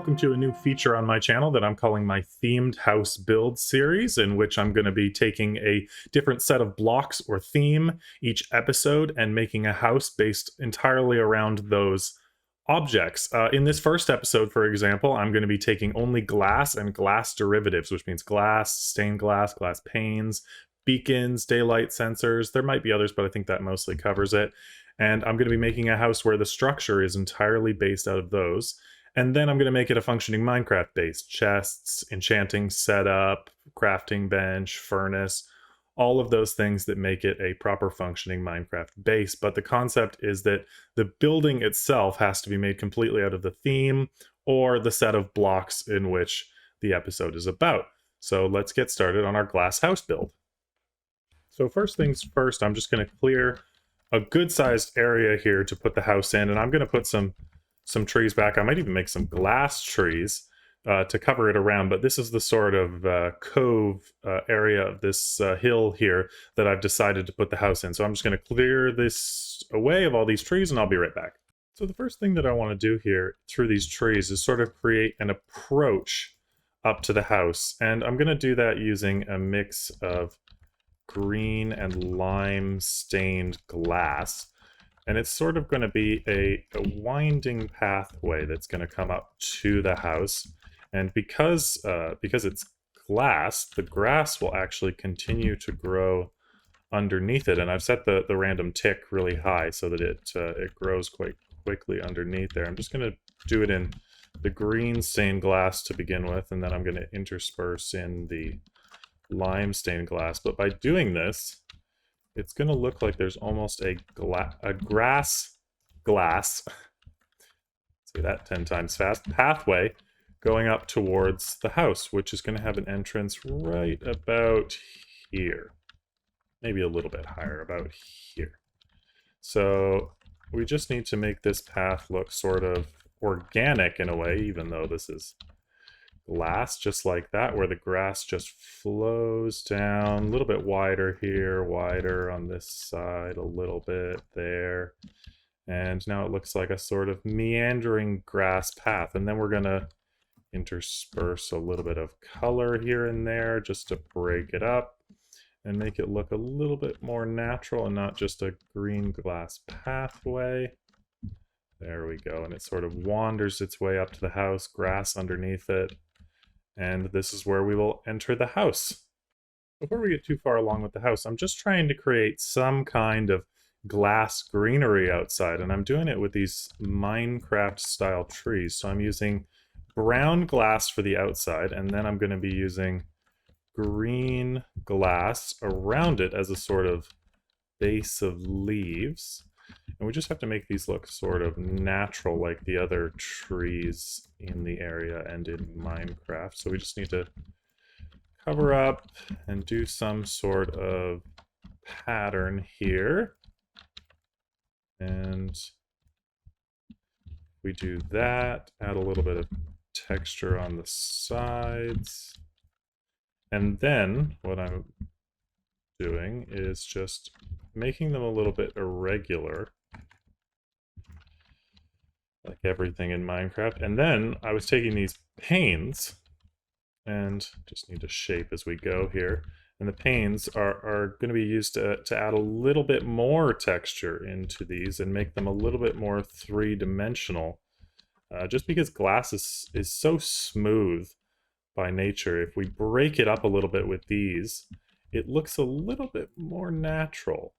welcome to a new feature on my channel that I'm calling my themed house build series, in which I'm going to be taking a different set of blocks or theme each episode and making a house based entirely around those objects. In this first episode, for example, I'm going to be taking only glass and glass derivatives, which means glass, stained glass, glass panes, beacons, daylight sensors. There might be others, but I think that mostly covers it. And I'm going to be making a house where the structure is entirely based out of those. And then I'm going to make it a functioning Minecraft base. Chests, enchanting setup, crafting bench, furnace, all of those things that make it a proper functioning Minecraft base. But the concept is that the building itself has to be made completely out of the theme or the set of blocks in which the episode is about. So let's get started on our glass house build. So first things first, I'm just going to clear a good sized area here to put the house in, and I'm going to put some trees back. I might even make some glass trees to cover it around, but this is the sort of cove area of this hill here that I've decided to put the house in. So I'm just going to clear this away of all these trees, and I'll be right back. So the first thing that I want to do here through these trees is sort of create an approach up to the house, and I'm going to do that using a mix of green and lime stained glass. And it's sort of going to be a winding pathway that's going to come up to the house. And because it's glass, the grass will actually continue to grow underneath it. And I've set the random tick really high so that it grows quite quickly underneath there. I'm just going to do it in the green stained glass to begin with, and then I'm going to intersperse in the lime stained glass. But by doing this, it's going to look like there's almost a grass glass, say that 10 times fast, pathway going up towards the house, which is going to have an entrance right about here. Maybe a little bit higher, about here. So we just need to make this path look sort of organic in a way, even though this is glass, just like that, where the grass just flows down a little bit wider here, wider on this side, a little bit there, and now it looks like a sort of meandering grass path. And then we're going to intersperse a little bit of color here and there just to break it up and make it look a little bit more natural and not just a green glass pathway. There we go, and it sort of wanders its way up to the house, grass underneath it. And this is where we will enter the house. Before we get too far along with the house, I'm just trying to create some kind of glass greenery outside, and I'm doing it with these Minecraft style trees. So I'm using brown glass for the outside, and then I'm going to be using green glass around it as a sort of base of leaves. And we just have to make these look sort of natural like the other trees in the area and in Minecraft. So we just need to cover up and do some sort of pattern here. And we do that, add a little bit of texture on the sides. And then what I'm doing is just making them a little bit irregular, like everything in Minecraft. And then I was taking these panes, and just need to shape as we go here, and the panes are going to be used to add a little bit more texture into these and make them a little bit more three-dimensional, just because glass is so smooth by nature. If we break it up a little bit with these, it looks a little bit more natural.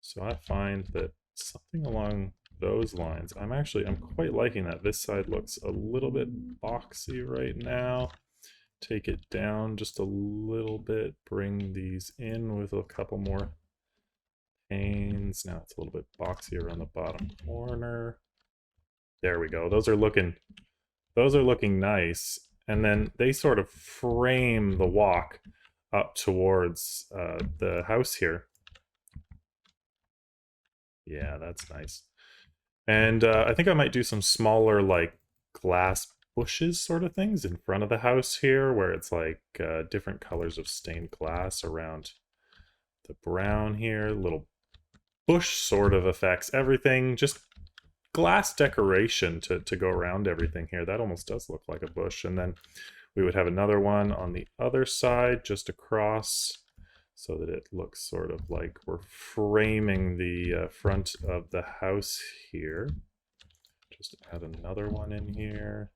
So I find that something along those lines, I'm quite liking that. This side looks a little bit boxy right now. Take it down just a little bit, bring these in with a couple more panes. Now it's a little bit boxy around the bottom corner. There we go. Those are looking nice. And then they sort of frame the walk up towards the house here. Yeah, that's nice. And I think I might do some smaller, like, glass bushes sort of things in front of the house here, where it's like different colors of stained glass around the brown here. Little bush sort of effects. Everything just glass decoration to go around everything here. That almost does look like a bush. And then we would have another one on the other side just across so that it looks sort of like we're framing the front of the house here. Just add another one in here,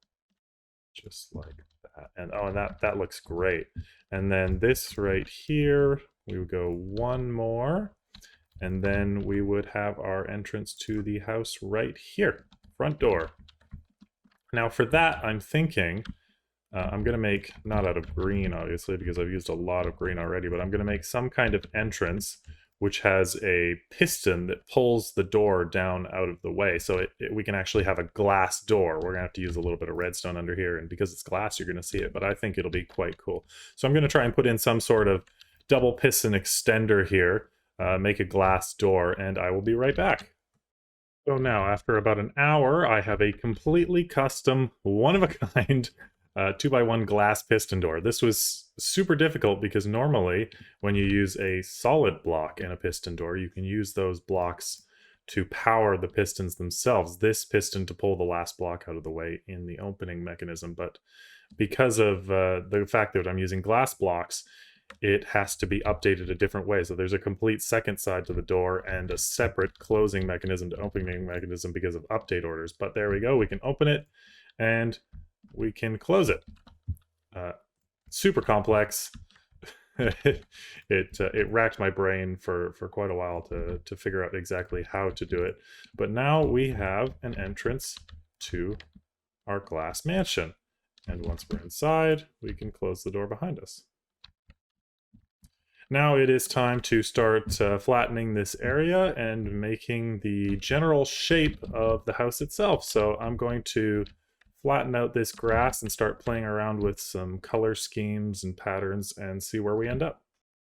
just like that. And oh, and that looks great. And then this right here, we would go one more, and then we would have our entrance to the house right here, front door. Now for that, I'm thinking I'm going to make, not out of green, obviously, because I've used a lot of green already, but I'm going to make some kind of entrance which has a piston that pulls the door down out of the way. So we can actually have a glass door. We're going to have to use a little bit of redstone under here, and because it's glass, you're going to see it, but I think it'll be quite cool. So I'm going to try and put in some sort of double piston extender here, make a glass door, and I will be right back. So now, after about an hour, I have a completely custom, one-of-a-kind 2x1 glass piston door. This was super difficult because normally when you use a solid block in a piston door, you can use those blocks to power the pistons themselves. This piston to pull the last block out of the way in the opening mechanism. But because of the fact that I'm using glass blocks, it has to be updated a different way. So there's a complete second side to the door and a separate closing mechanism to opening mechanism because of update orders. But there we go. We can open it and we can close it. Super complex. it racked my brain for quite a while to figure out exactly how to do it. But now we have an entrance to our glass mansion. And once we're inside, we can close the door behind us. Now it is time to start flattening this area and making the general shape of the house itself. So I'm going to flatten out this grass and start playing around with some color schemes and patterns and see where we end up.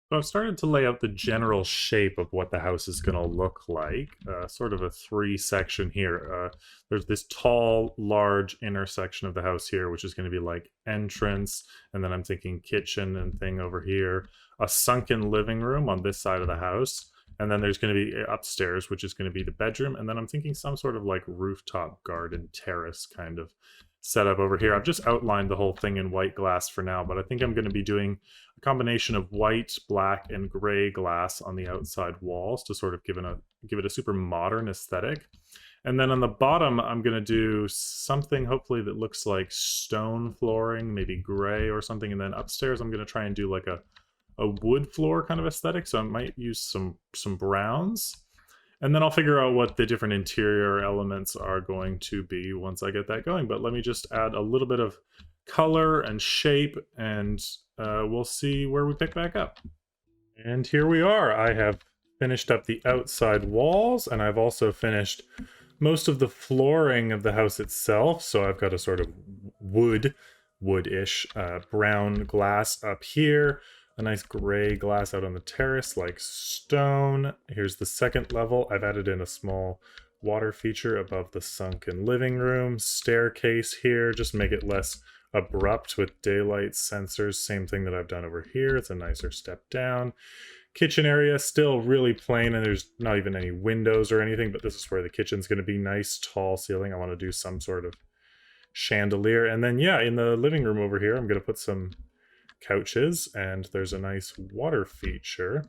So I've started to lay out the general shape of what the house is going to look like, sort of a three-section here. There's this tall, large inner section of the house here, which is going to be like entrance, and then I'm thinking kitchen and thing over here, a sunken living room on this side of the house, and then there's going to be upstairs, which is going to be the bedroom, and then I'm thinking some sort of like rooftop garden terrace kind of setup over here. I've just outlined the whole thing in white glass for now, but I think I'm going to be doing a combination of white, black, and gray glass on the outside walls to sort of give it a super modern aesthetic. And then on the bottom, I'm going to do something hopefully that looks like stone flooring, maybe gray or something. And then upstairs, I'm going to try and do like a wood floor kind of aesthetic. So I might use some browns. And then I'll figure out what the different interior elements are going to be once I get that going. But let me just add a little bit of color and shape, and we'll see where we pick back up. And here we are. I have finished up the outside walls, and I've also finished most of the flooring of the house itself. So I've got a sort of wood-ish brown glass up here, a nice gray glass out on the terrace like stone. Here's the second level. I've added in a small water feature above the sunken living room. Staircase here, just make it less abrupt with daylight sensors. Same thing that I've done over here. It's a nicer step down. Kitchen area, still really plain, and there's not even any windows or anything, but this is where the kitchen's going to be. Nice tall ceiling. I want to do some sort of chandelier. And then, yeah, in the living room over here, I'm going to put some couches, and there's a nice water feature.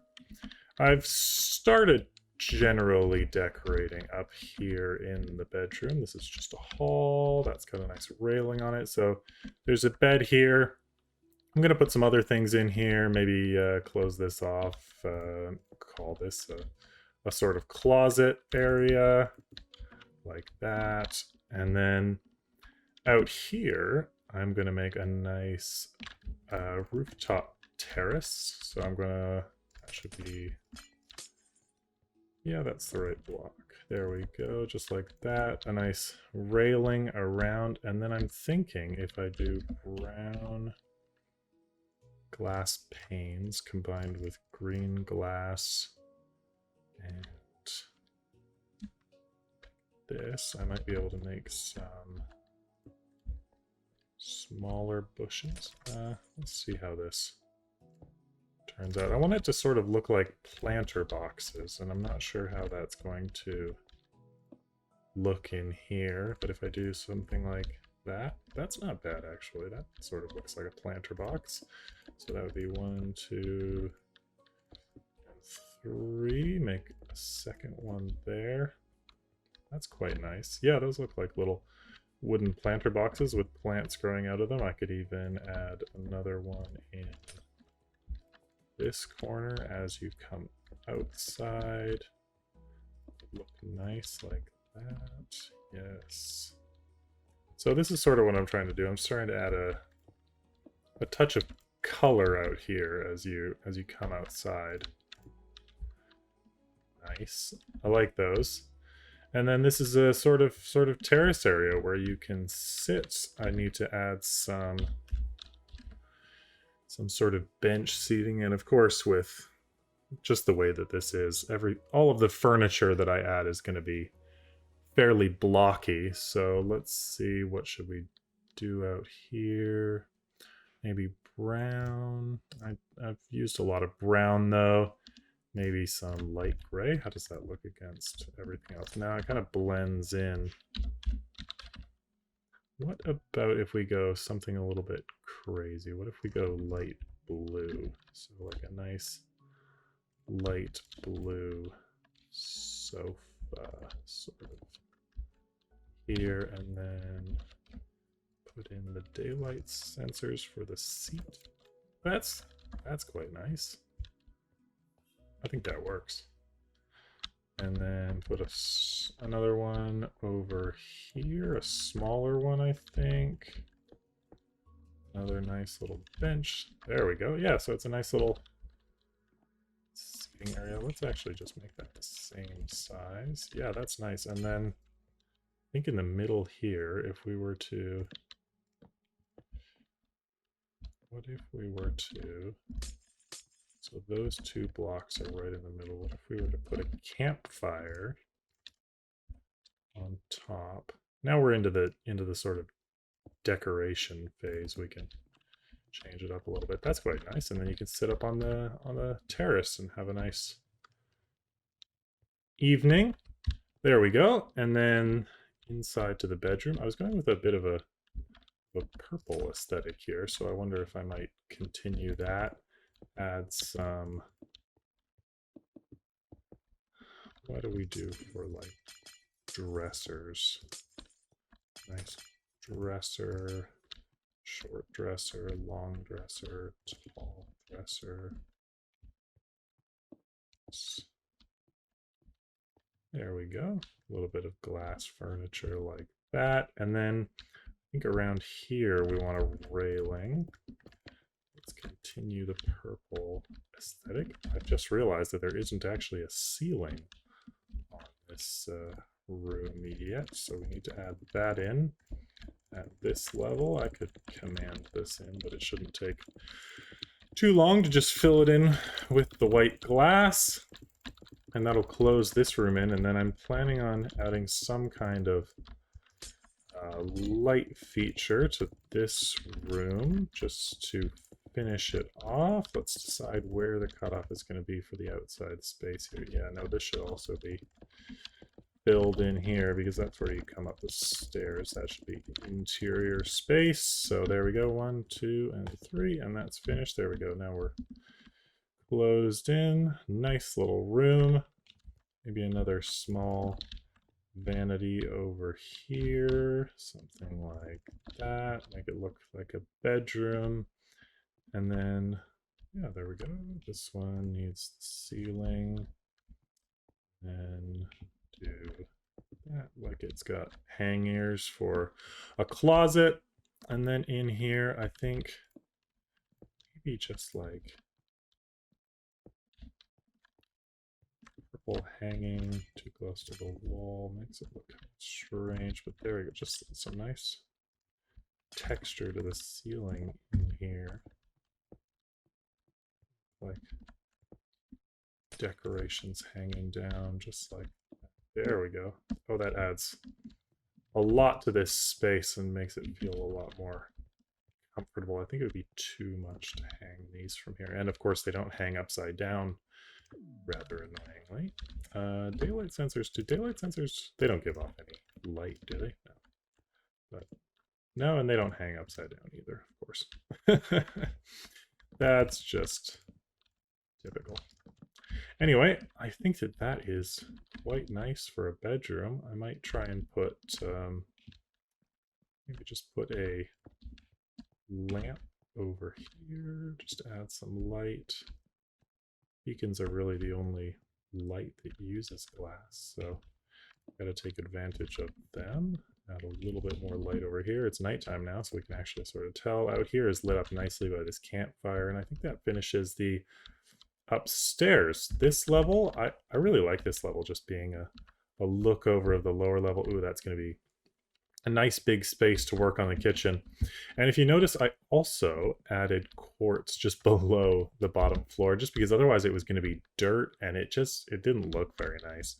I've started generally decorating up here in the bedroom. This is just a hall that's got a nice railing on it. So there's a bed here. I'm going to put some other things in here, maybe close this off, call this a sort of closet area like that. And then out here, I'm going to make a nice rooftop terrace. So I'm gonna, that should be, yeah, that's the right block. There we go, just like that. A nice railing around, and then I'm thinking if I do brown glass panes combined with green glass and this, I might be able to make some smaller bushes. Let's see how this turns out. I want it to sort of look like planter boxes, and I'm not sure how that's going to look in here, but if I do something like that, that's not bad actually. That sort of looks like a planter box. So that would be 1, 2, 3. Make a second one there. That's quite nice. Yeah, those look like little wooden planter boxes with plants growing out of them. I could even add another one in this corner as you come outside. Look nice like that. Yes. So this is sort of what I'm trying to do. I'm starting to add a touch of color out here as you come outside. Nice. I like those. And then this is a sort of terrace area where you can sit. I need to add some sort of bench seating, and of course with just the way that this is, all of the furniture that I add is going to be fairly blocky. So let's see, what should we do out here? Maybe brown. I've used a lot of brown though. Maybe some light gray. How does that look against everything else? Now it kind of blends in. What about if we go something a little bit crazy? What if we go light blue? So like a nice light blue sofa sort of here, and then put in the daylight sensors for the seat. That's quite nice. I think that works. And then put another one over here, a smaller one, I think. Another nice little bench. There we go. Yeah, so it's a nice little seating area. Let's actually just make that the same size. Yeah, that's nice. And then I think in the middle here, if we were to... What if we were to... So those two blocks are right in the middle. What if we were to put a campfire on top? Now we're into the sort of decoration phase. We can change it up a little bit. That's quite nice. And then you can sit up on the terrace and have a nice evening. There we go. And then inside to the bedroom. I was going with a bit of a purple aesthetic here, so I wonder if I might continue that. Add some... What do we do for like dressers? Nice dresser, short dresser, long dresser, tall dresser. There we go. A little bit of glass furniture like that. And then I think around here we want a railing. Let's continue the purple aesthetic. I've just realized that there isn't actually a ceiling on this room yet, so we need to add that in. At this level, I could command this in, but it shouldn't take too long to just fill it in with the white glass. And that'll close this room in, and then I'm planning on adding some kind of light feature to this room just to finish it off. Let's decide where the cutoff is going to be for the outside space here. Yeah, no, this should also be filled in here because that's where you come up the stairs. That should be interior space. So there we go, 1, 2, and 3, and that's finished. There we go. Now we're closed in. Nice little room. Maybe another small vanity over here. Something like that. Make it look like a bedroom. And then, yeah, there we go. This one needs the ceiling. And do that like it's got hangers for a closet. And then in here, I think maybe just like purple hanging too close to the wall makes it look kind of strange, but there we go. Just some nice texture to the ceiling in here. Like decorations hanging down, just like that. There we go. Oh, that adds a lot to this space and makes it feel a lot more comfortable. I think it would be too much to hang these from here. And of course they don't hang upside down, rather annoyingly. Daylight sensors, do daylight sensors, they don't give off any light, do they? No. But no, and they don't hang upside down either, of course. That's just typical. Anyway, I think that that is quite nice for a bedroom. I might try and put, maybe just put a lamp over here, just to add some light. Beacons are really the only light that uses glass, so got to take advantage of them. Add a little bit more light over here. It's nighttime now, so we can actually sort of tell. Out here is lit up nicely by this campfire, and I think that finishes the upstairs. This level, I really like this level, just being a look over of the lower level. Ooh, that's going to be a nice big space to work on the kitchen. And if you notice, I also added quartz just below the bottom floor, just because otherwise it was going to be dirt, and it didn't look very nice.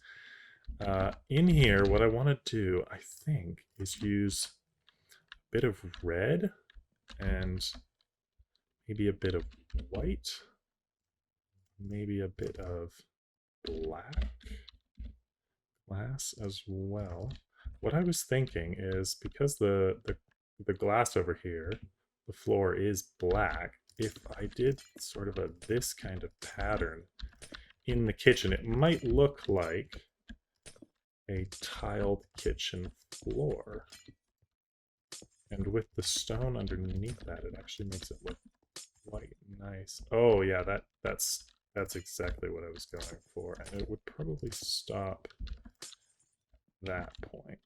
In here, what I want to do, I think, is use a bit of red and maybe a bit of white, maybe a bit of black glass as well. What I was thinking is, because the glass over here, the floor is black, if I did sort of this kind of pattern in the kitchen, it might look like a tiled kitchen floor. And with the stone underneath that, it actually makes it look quite nice. Oh yeah, that's exactly what I was going for, and it would probably stop that point.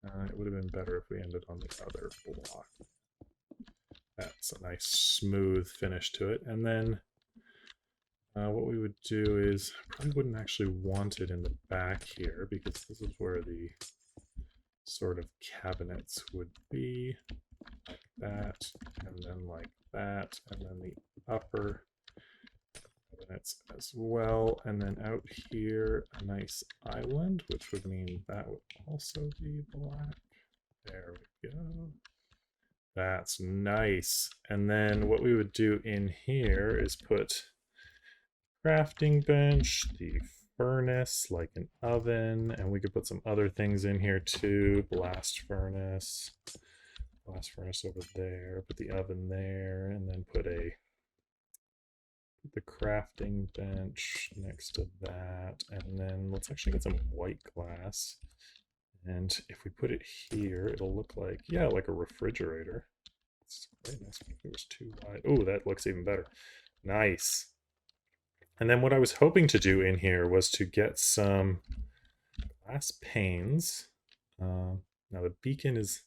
It would have been better if we ended on the other block. That's a nice smooth finish to it. And then what we would do is, probably wouldn't actually want it in the back here, because this is where the sort of cabinets would be, like that, and then like that, and then the upper cabinets as well, and then out here a nice island, which would mean that would also be black. There we go. That's nice. And then what we would do in here is put crafting bench, the furnace, like an oven, and we could put some other things in here too. Blast furnace over there, put the oven there, and then put the crafting bench next to that, and then let's actually get some white glass. And if we put it here, it'll look like, yeah, like a refrigerator. It's quite nice if it was too wide. Oh, that looks even better. Nice. And then what I was hoping to do in here was to get some glass panes. Now the beacon is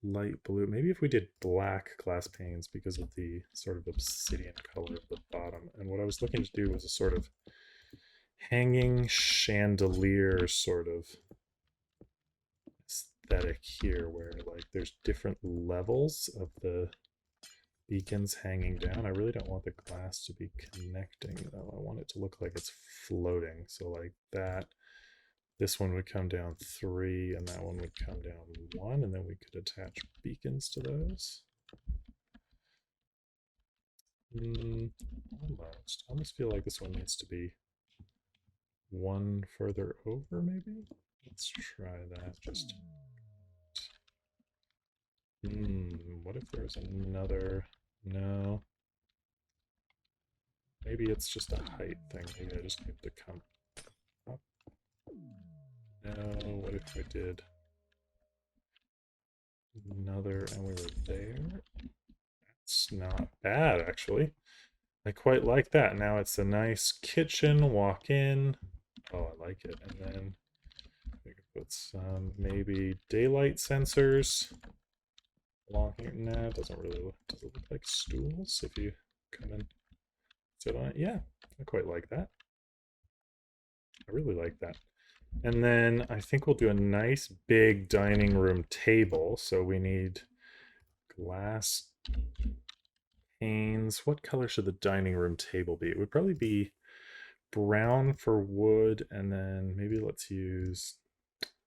light blue. Maybe if we did black glass panes, because of the sort of obsidian color of the bottom. And what I was looking to do was a sort of hanging chandelier sort of aesthetic here, where like there's different levels of the beacons hanging down. I really don't want the glass to be connecting though. I want it to look like it's floating. So like that. This one would come down 3, and that one would come down 1, and then we could attach beacons to those. Almost. I almost feel like this one needs to be 1 further over, maybe? Let's try that. Just. What if there's another? No. Maybe it's just a height thing. Maybe I just need to come up. No, what if we did another and we were there? That's not bad, actually. I quite like that. Now it's a nice kitchen, walk in. Oh, I like it. And then we could put some maybe daylight sensors along here. Nah, it doesn't really look, does it look like stools if you come and sit on it? Yeah, I quite like that. I really like that. And then I think we'll do a nice big dining room table. So we need glass panes. What color should the dining room table be? It would probably be brown for wood, and then maybe let's use,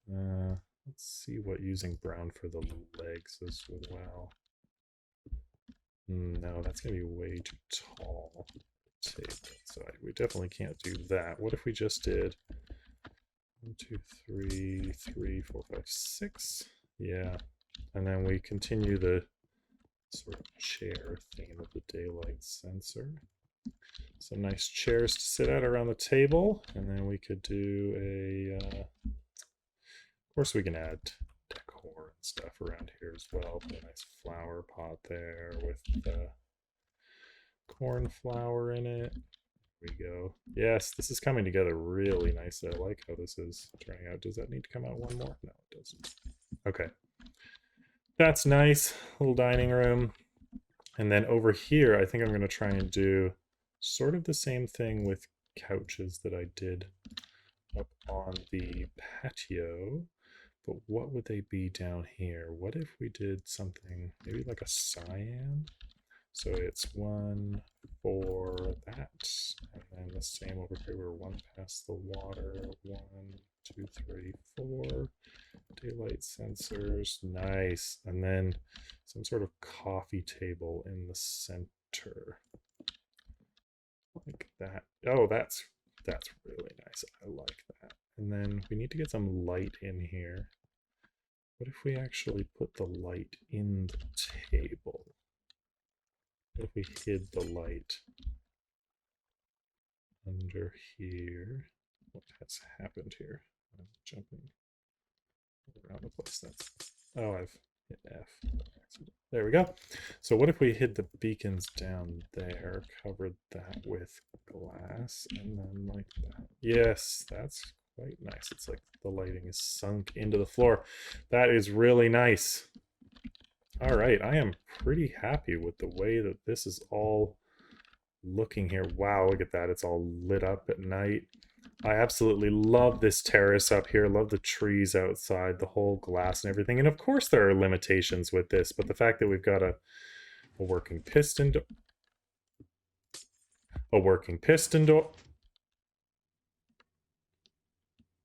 let's see what using brown for the legs as well. No, that's gonna be way too tall table, so we definitely can't do that. What if we just did 1, 2, 3, 3, 4, 5, 6. Yeah. And then we continue the sort of chair theme of the daylight sensor. Some nice chairs to sit at around the table. And then we could do a, of course we can add decor and stuff around here as well. Put a nice flower pot there with the cornflower in it. There we go. Yes, this is coming together really nicely. I like how this is turning out. Does that need to come out one more? No, it doesn't. Okay. That's nice. Little dining room. And then over here, I think I'm going to try and do sort of the same thing with couches that I did up on the patio. But what would they be down here? What if we did something maybe like a cyan? So it's 1 for that, and then the same over here. We're 1 past the water. 1, 2, 3, 4. Daylight sensors, nice. And then some sort of coffee table in the center, like that. Oh, that's really nice. I like that. And then we need to get some light in here. What if we actually put the light in the table? What if we hid the light under here? What has happened here? I'm jumping around the place. That's, oh, I've hit F. There we go. So what if we hid the beacons down there, covered that with glass, and then like that? Yes, that's quite nice. It's like the lighting is sunk into the floor. That is really nice. All right, I am pretty happy with the way that this is all looking here. Wow, look at that. It's all lit up at night. I absolutely love this terrace up here. Love the trees outside, the whole glass and everything. And of course there are limitations with this, but the fact that we've got a working piston door,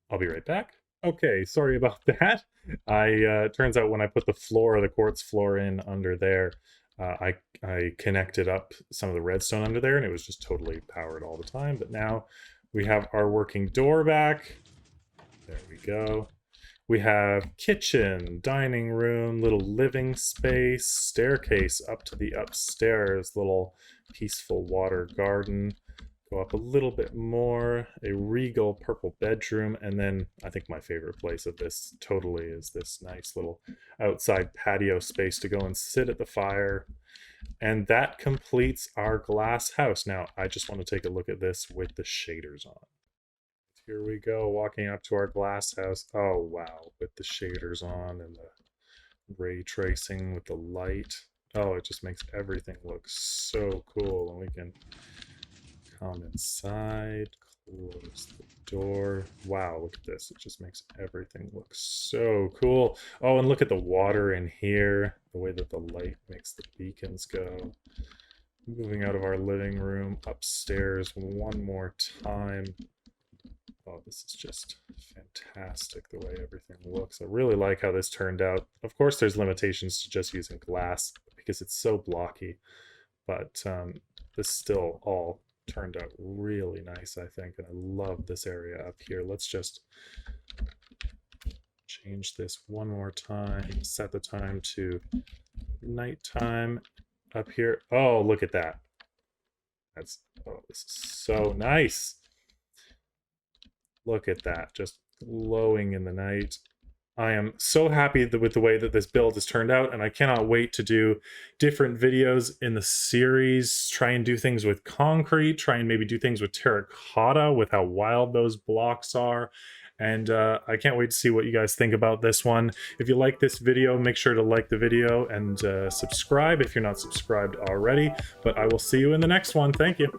I'll be right back. Okay, sorry about that. Turns out when I put the floor, the quartz floor in under there, I connected up some of the redstone under there and it was just totally powered all the time. But now we have our working door back. There we go. We have kitchen, dining room, little living space, staircase up to the upstairs, little peaceful water garden. Go up a little bit more, a regal purple bedroom, and then I think my favorite place of this totally is this nice little outside patio space to go and sit at the fire. And that completes our glass house. Now, I just want to take a look at this with the shaders on. Here we go, walking up to our glass house. Oh, wow, with the shaders on and the ray tracing with the light. Oh, it just makes everything look so cool. And we can come inside, close the door. Wow, look at this. It just makes everything look so cool. Oh, and look at the water in here, the way that the light makes the beacons go. Moving out of our living room upstairs one more time. Oh, this is just fantastic, the way everything looks. I really like how this turned out. Of course, there's limitations to just using glass because it's so blocky, but this still all turned out really nice, I think, and I love this area up here. Let's just change this one more time, set the time to nighttime up here. Oh, look at that. That's, oh, this is so nice. Look at that, just glowing in the night. I am so happy with the way that this build has turned out, and I cannot wait to do different videos in the series, try and do things with concrete, try and maybe do things with terracotta with how wild those blocks are. And I can't wait to see what you guys think about this one. If you like this video, make sure to like the video and subscribe if you're not subscribed already. But I will see you in the next one. Thank you.